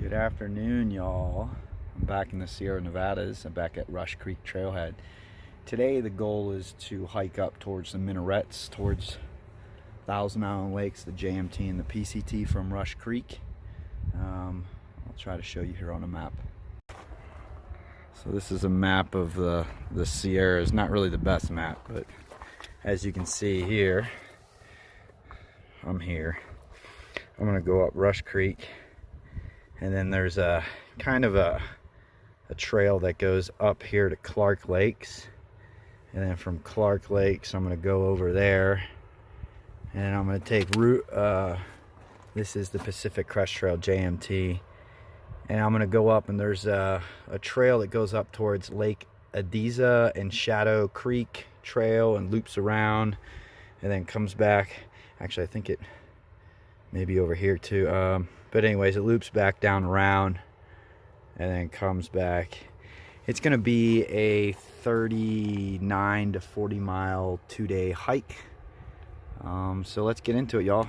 Good afternoon, y'all. I'm back in the Sierra Nevadas. I'm back at Rush Creek Trailhead. Today the goal is to hike up towards the minarets, towards Thousand Island Lakes, the JMT and the PCT from Rush Creek. I'll try to show you here on a map. So this is a map of the Sierras. Not really the best map, but as you can see here, I'm here. I'm gonna go up Rush Creek, and then there's a kind of a trail that goes up here to Clark Lakes, and then from Clark Lakes I'm gonna go over there, and I'm gonna take route this is the Pacific Crest Trail JMT, and I'm gonna go up, and there's a trail that goes up towards Lake Adiza and Shadow Creek Trail and loops around and then comes back. Actually, I think it may be over here too, but anyways, it loops back down around and then comes back. It's gonna be a 39 to 40 mile 2-day hike. So let's get into it, y'all.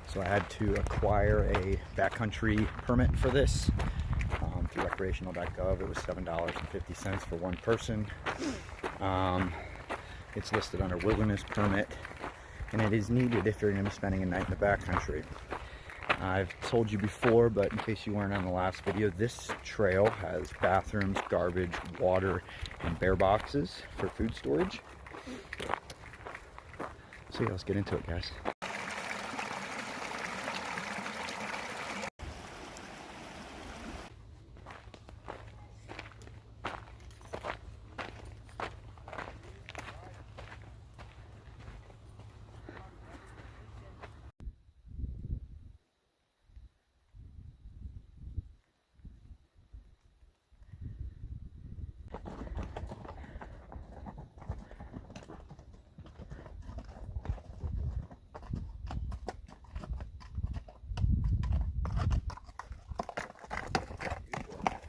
So I had to acquire a backcountry permit for this through recreational.gov. It was $7.50 for one person. It's listed under wilderness permit, and it is needed if you're going to be spending a night in the backcountry. I've told you before, but in case you weren't on the last video, this trail has bathrooms, garbage, water, and bear boxes for food storage. So yeah, let's get into it, guys.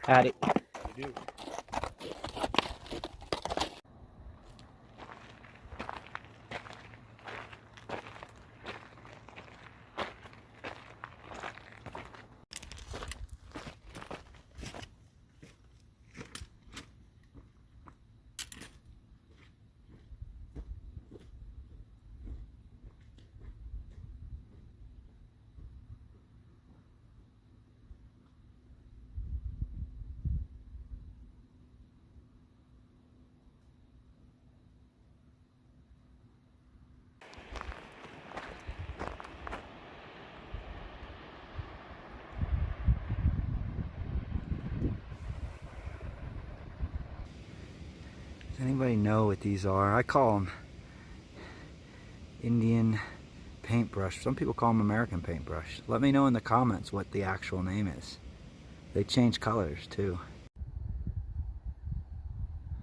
Had it. You do. Does anybody know what these are? I call them Indian paintbrush. Some people call them American paintbrush. Let me know in the comments what the actual name is. They change colors too.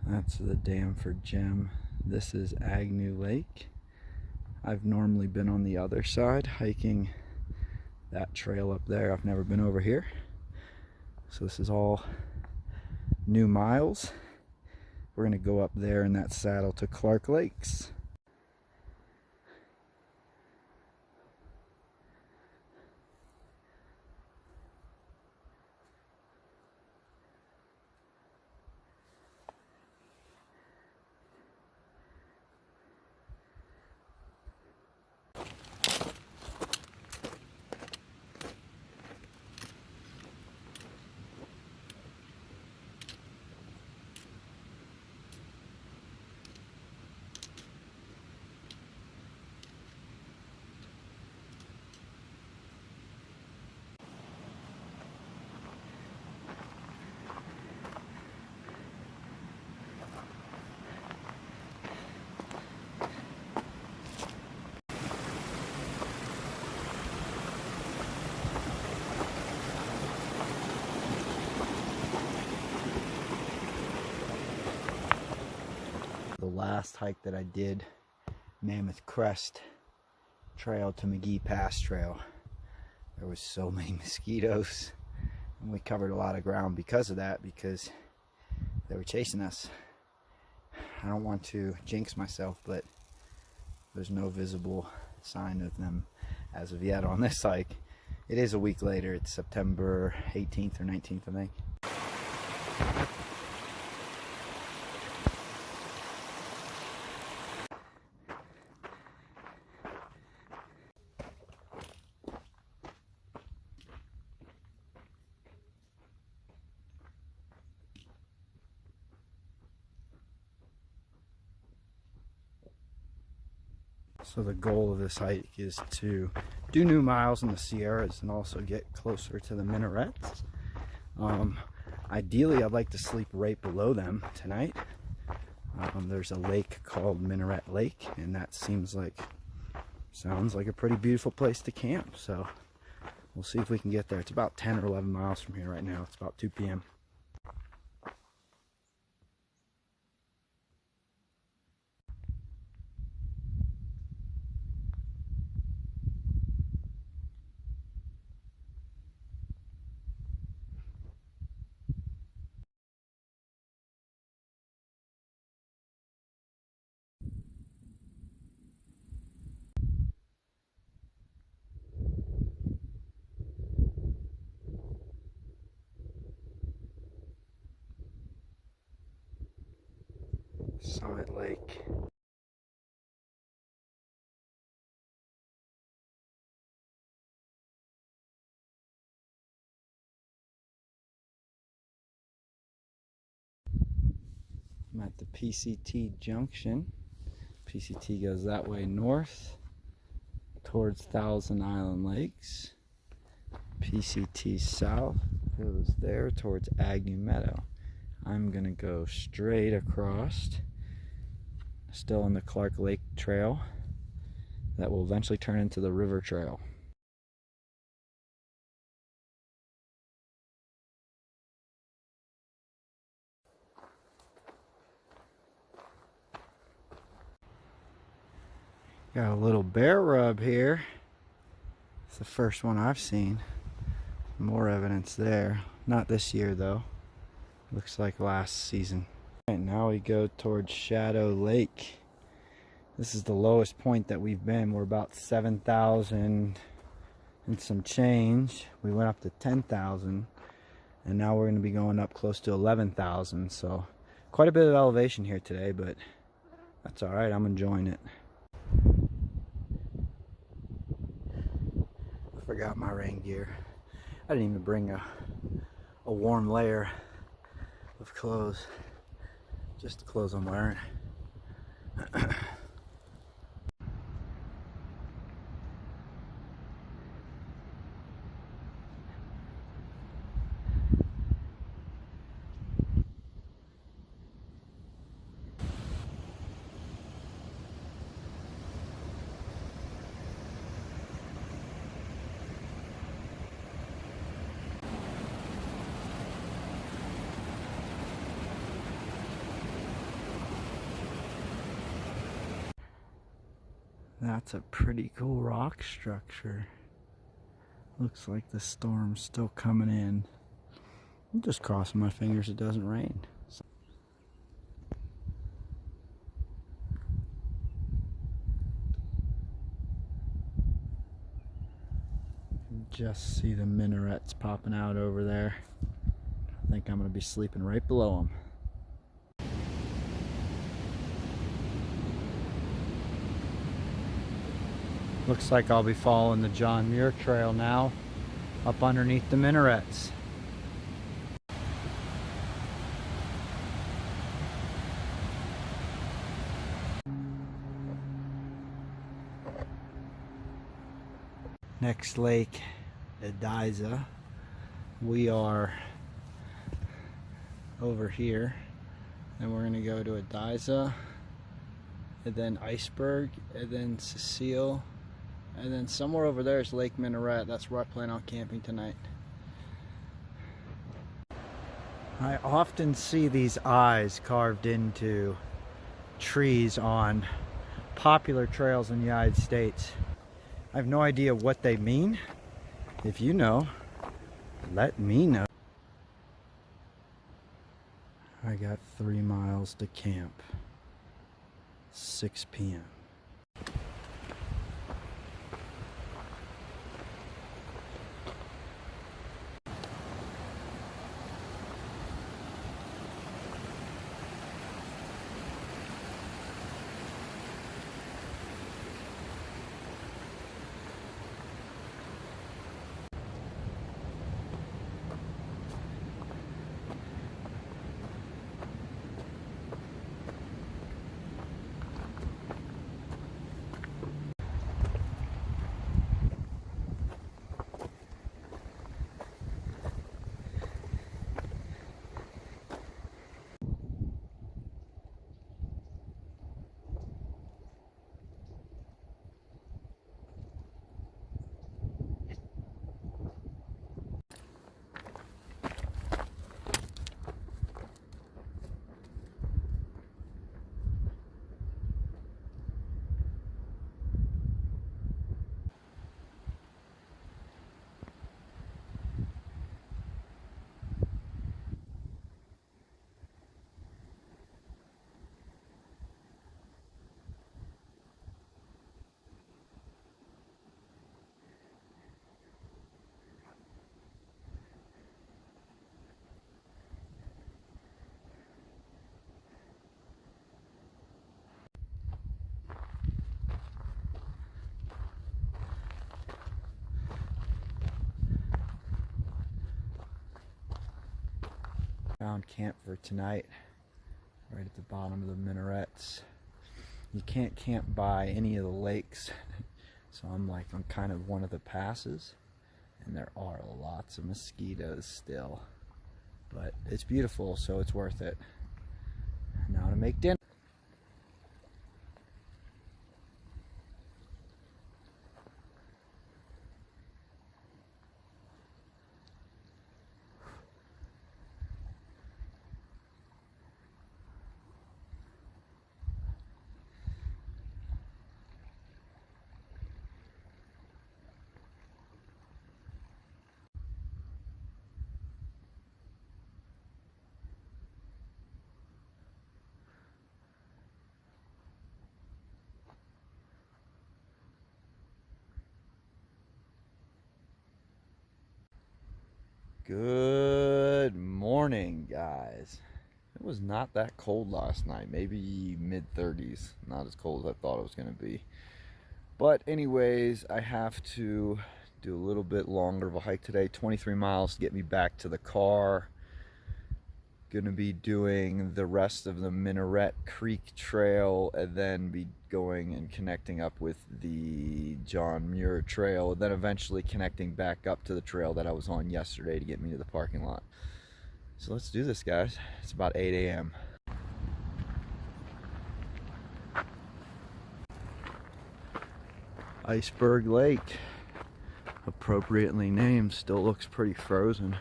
That's the Damford Gem. This is Agnew Lake. I've normally been on the other side, hiking that trail up there. I've never been over here. So this is all new miles. We're gonna go up there in that saddle to Clark Lakes. The last hike that I did, Mammoth Crest Trail to McGee Pass Trail, there was so many mosquitoes, and we covered a lot of ground because of that, because they were chasing us. I don't want to jinx myself, but there's no visible sign of them as of yet on this hike. It is a week later. It's September 18th or 19th, I think. So the goal of this hike is to do new miles in the Sierras and also get closer to the minarets. Ideally, I'd like to sleep right below them tonight. There's a lake called Minaret Lake, and that sounds like a pretty beautiful place to camp. So we'll see if we can get there. It's about 10 or 11 miles from here right now. It's about 2 p.m. Summit Lake. I'm at the PCT junction. PCT goes that way north towards Thousand Island Lakes. PCT south goes there towards Agnew Meadow. I'm gonna go straight across, still on the Clark Lake Trail, that will eventually turn into the River Trail. Got a little bear rub here. It's the first one I've seen. More evidence there. Not this year though. Looks like last season. Right, now we go towards Shadow Lake. This is the lowest point that we've been. We're about 7,000 and some change. We went up to 10,000, and now we're going to be going up close to 11,000. So quite a bit of elevation here today, but that's all right. I'm enjoying it. I forgot my rain gear. I didn't even bring a warm layer of clothes. Just the clothes I'm wearing. That's a pretty cool rock structure. Looks like the storm's still coming in. I'm just crossing my fingers it doesn't rain. Just see the minarets popping out over there. I think I'm going to be sleeping right below them. Looks like I'll be following the John Muir Trail now, up underneath the minarets. Next lake, Ediza. We are over here, and we're gonna go to Ediza, and then Iceberg, and then Cecile. And then somewhere over there is Lake Minaret. That's where I plan on camping tonight. I often see these eyes carved into trees on popular trails in the United States. I have no idea what they mean. If you know, let me know. I got 3 miles to camp. 6 p.m. found camp for tonight, right at the bottom of the minarets. You can't camp by any of the lakes, so I'm kind of one of the passes, and there are lots of mosquitoes still, but it's beautiful, so it's worth it. Now to make dinner. Good morning, guys. It was not that cold last night, maybe mid-30s. Not as cold as I thought it was going to be. But anyways, I have to do a little bit longer of a hike today, 23 miles to get me back to the car. Going to be doing the rest of the Minaret Creek Trail and then be going and connecting up with the John Muir Trail, and then eventually connecting back up to the trail that I was on yesterday to get me to the parking lot. So let's do this, guys. It's about 8 a.m. Iceberg Lake, appropriately named, still looks pretty frozen.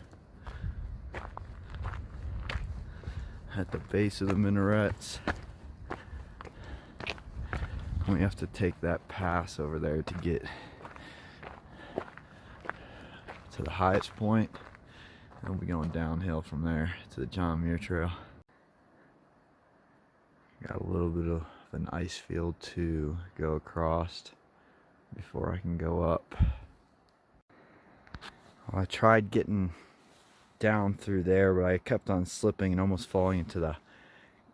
At the base of the minarets. We have to take that pass over there to get to the highest point, and we'll be going downhill from there to the John Muir Trail. Got a little bit of an ice field to go across before I can go up. Well, I tried getting down through there, but I kept on slipping and almost falling into the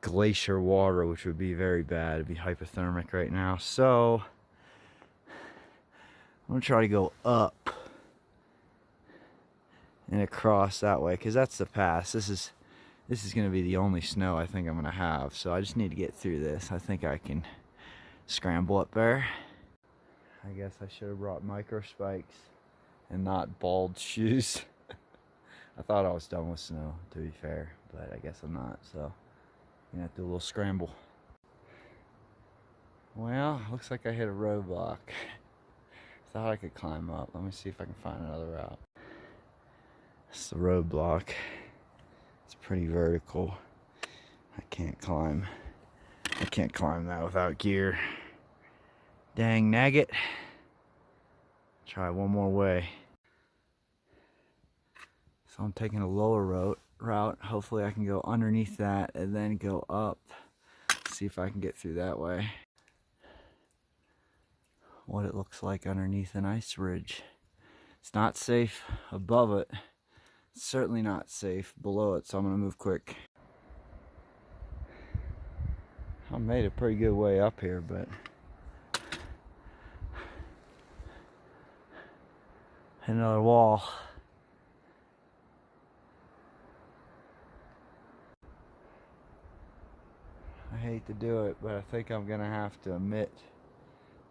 glacier water, which would be very bad. It'd be hypothermic right now. So I'm gonna try to go up and across that way, because that's the pass. This is gonna be the only snow I think I'm gonna have. So I just need to get through this. I think I can scramble up there. I guess I should have brought micro spikes and not bald shoes. I thought I was done with snow, to be fair, but I guess I'm not, so I'm gonna have to do a little scramble. Well, looks like I hit a roadblock. Thought I could climb up. Let me see if I can find another route. It's the roadblock. It's pretty vertical. I can't climb that without gear. Dang nagget. Try one more way. So I'm taking a lower route. Hopefully I can go underneath that and then go up. See if I can get through that way. What it looks like underneath an ice ridge. It's not safe above it. It's certainly not safe below it, so I'm gonna move quick. I made a pretty good way up here, but hit another wall. I hate to do it, but I think I'm gonna have to admit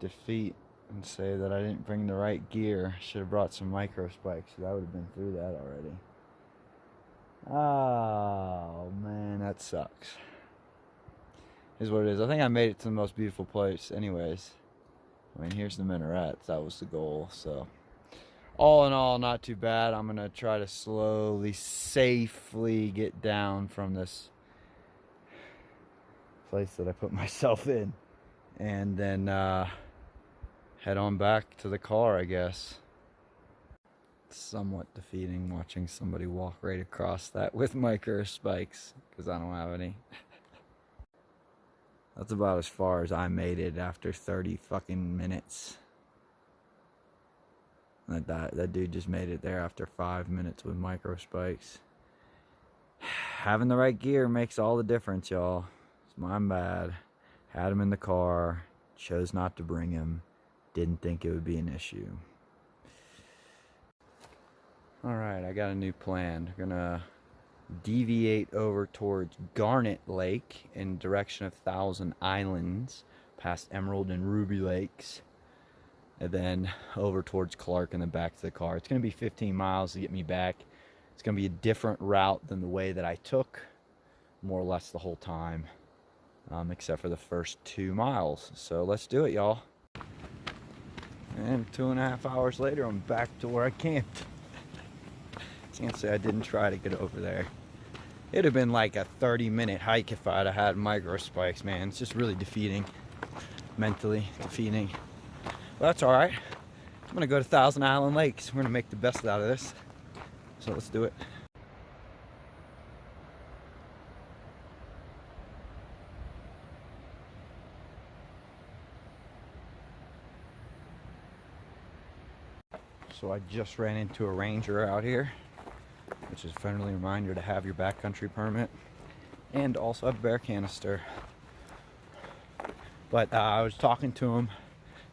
defeat and say that I didn't bring the right gear. Should have brought some micro spikes, so I would have been through that already. Oh man, that sucks. Here's what it is. I think I made it to the most beautiful place anyways. I mean, here's the minarets. That was the goal. So all in all, not too bad. I'm gonna try to slowly, safely get down from this place that I put myself in, and then head on back to the car, I guess. It's somewhat defeating watching somebody walk right across that with micro spikes, because I don't have any. That's about as far as I made it after 30 fucking minutes. That dude just made it there after 5 minutes with micro spikes. Having the right gear makes all the difference, y'all. It's my bad. Had him in the car, chose not to bring him, didn't think it would be an issue. Alright, I got a new plan. We're gonna deviate over towards Garnet Lake in direction of Thousand Islands, past Emerald and Ruby Lakes, and then over towards Clark and then back to the car. It's going to be 15 miles to get me back. It's going to be a different route than the way that I took more or less the whole time, except for the first 2 miles. So let's do it, y'all. And 2.5 hours later, I'm back to where I camped. Can't say I didn't try to get over there. It'd have been like a 30-minute hike if I'd have had micro spikes, man. It's just really defeating, mentally defeating. But that's all right. I'm gonna go to Thousand Island Lakes. We're gonna make the best out of this. So let's do it. So I just ran into a ranger out here, which is a friendly reminder to have your backcountry permit and also have a bear canister. But I was talking to him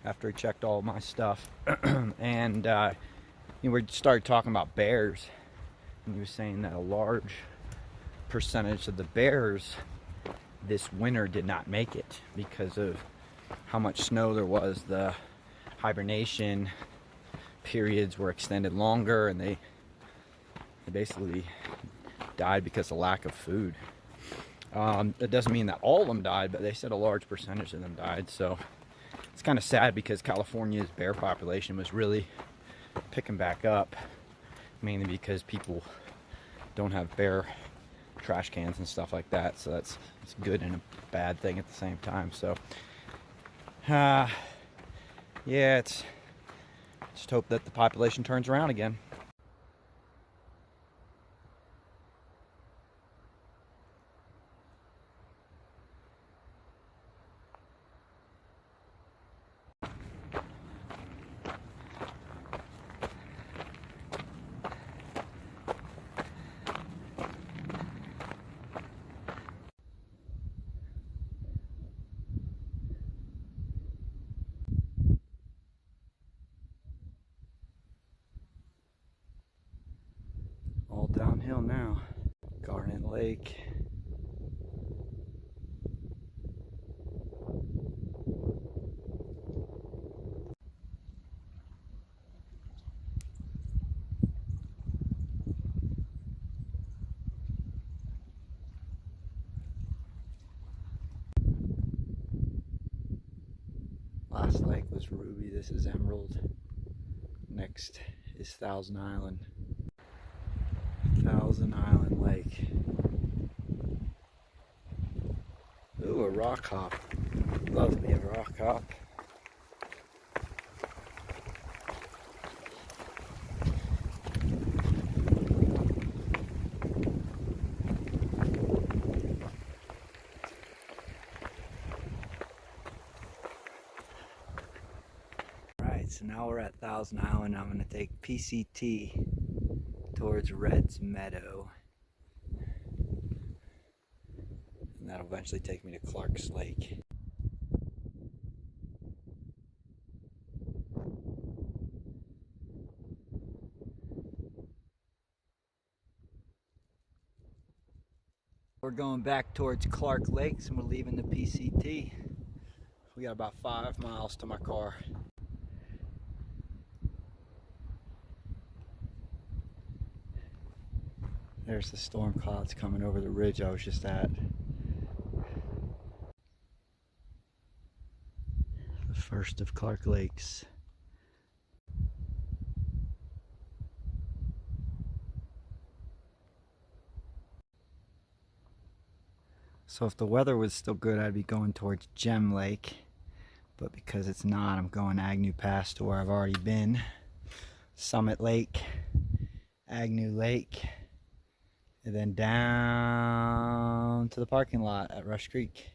after he checked all my stuff, and we started talking about bears, and he was saying that a large percentage of the bears this winter did not make it because of how much snow there was. The hibernation periods were extended longer, and they basically died because of lack of food. It doesn't mean that all of them died, but they said a large percentage of them died. So it's kind of sad because California's bear population was really picking back up, mainly because people don't have bear trash cans and stuff like that. So it's good and a bad thing at the same time. So yeah, it's just hope that the population turns around again. All downhill now. Garnet Lake. Last lake was Ruby, this is Emerald. Next is Thousand Island. Thousand Island Lake. Ooh, a rock hop. Love me a rock hop. Alright, so now we're at Thousand Island. I'm going to take PCT towards Red's Meadow. And that'll eventually take me to Clark's Lake. We're going back towards Clark Lakes and we're leaving the PCT. We got about 5 miles to my car. There's the storm clouds coming over the ridge I was just at. The first of Clark Lakes. So if the weather was still good, I'd be going towards Gem Lake. But because it's not, I'm going Agnew Pass to where I've already been. Summit Lake, Agnew Lake, and then down to the parking lot at Rush Creek.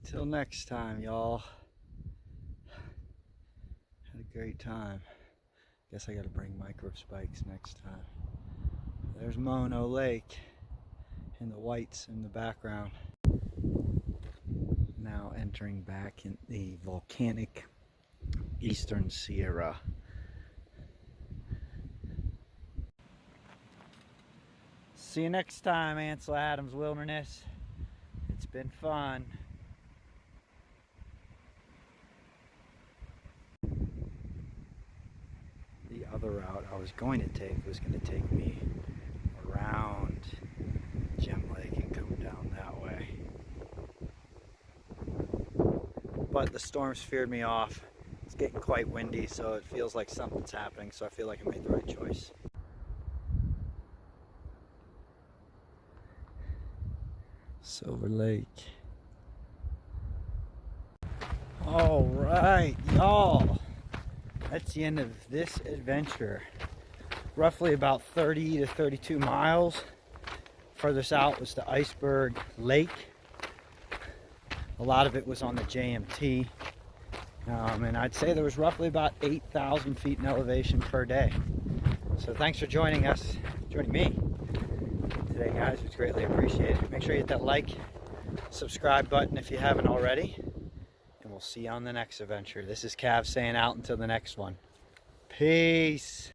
Until next time, y'all. Had a great time. Guess I gotta bring micro spikes next time. There's Mono Lake and the whites in the background. Now entering back in the volcanic Eastern Sierra. See you next time, Ansel Adams Wilderness. It's been fun. The other route I was going to take was going to take me around Gem Lake and come down that way. But the storms feared me off. It's getting quite windy, so it feels like something's happening, so I feel like I made the right choice. Silver Lake. All right, y'all. That's the end of this adventure. Roughly about 30 to 32 miles. Furthest out was the Iceberg Lake. A lot of it was on the JMT. And I'd say there was roughly about 8,000 feet in elevation per day. So thanks for joining me today, guys. It's greatly appreciated. Make sure you hit that like, subscribe button if you haven't already. And we'll see you on the next adventure. This is Cav saying out until the next one. Peace.